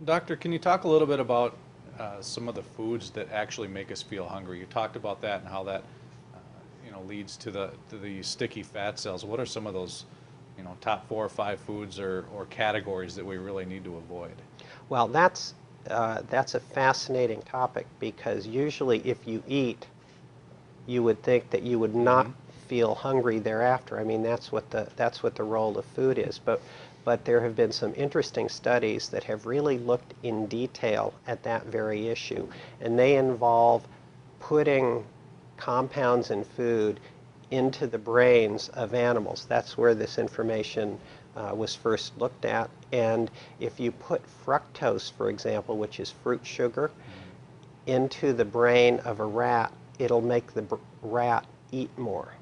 Doctor, can you talk a little bit about some of the foods that actually make us feel hungry? You talked about that and how that leads to the sticky fat cells. What are some of those top 4 or 5 foods or categories that we really need to avoid? Well, that's a fascinating topic because usually if you eat, you would think that you would not Mm-hmm. feel hungry thereafter. I mean, that's what the role of food is. But there have been some interesting studies that have really looked in detail at that very issue, and they involve putting compounds in food into the brains of animals. That's where this information was first looked at. And if you put fructose, for example, which is fruit sugar, into the brain of a rat, it'll make the rat eat more.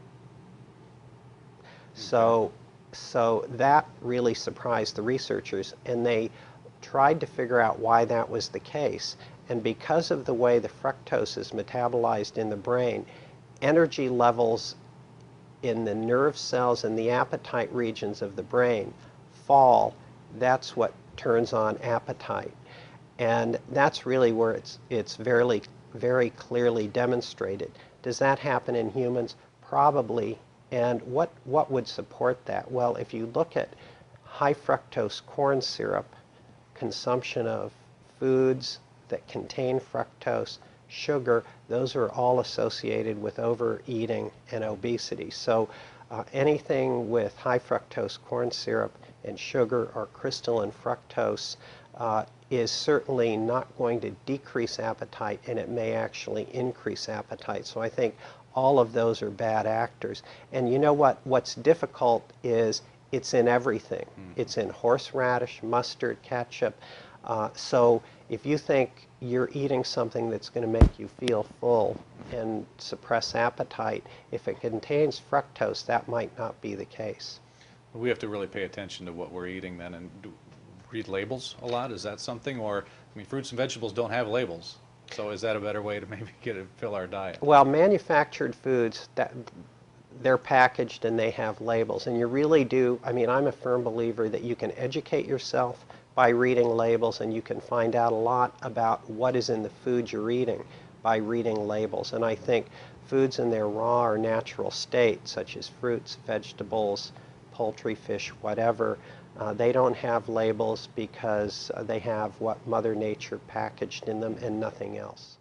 Okay. So, so that really surprised the researchers, and they tried to figure out why that was the case. And because of the way the fructose is metabolized in the brain, energy levels in the nerve cells and the appetite regions of the brain fall. That's what turns on appetite. And that's really where it's very clearly demonstrated. Does that happen in humans? Probably. And what would support that? Well, if you look at high fructose corn syrup, consumption of foods that contain fructose, sugar, those are all associated with overeating and obesity. So anything with high fructose corn syrup and sugar or crystalline fructose is certainly not going to decrease appetite, and it may actually increase appetite. So I think all of those are bad actors. And you know what? What's difficult is it's in everything. It's in horseradish, mustard, ketchup. So if you think you're eating something that's going to make you feel full and suppress appetite, if it contains fructose, that might not be the case. We have to really pay attention to what we're eating then and read labels a lot. Is that something? Or, I mean, fruits and vegetables don't have labels. So is that a better way to maybe fill our diet? Well, manufactured foods, they're packaged and they have labels. And you really do, I mean, I'm a firm believer that you can educate yourself by reading labels, and you can find out a lot about what is in the food you're eating by reading labels. And I think foods in their raw or natural state, such as fruits, vegetables, poultry, fish, whatever, they don't have labels because they have what Mother Nature packaged in them and nothing else.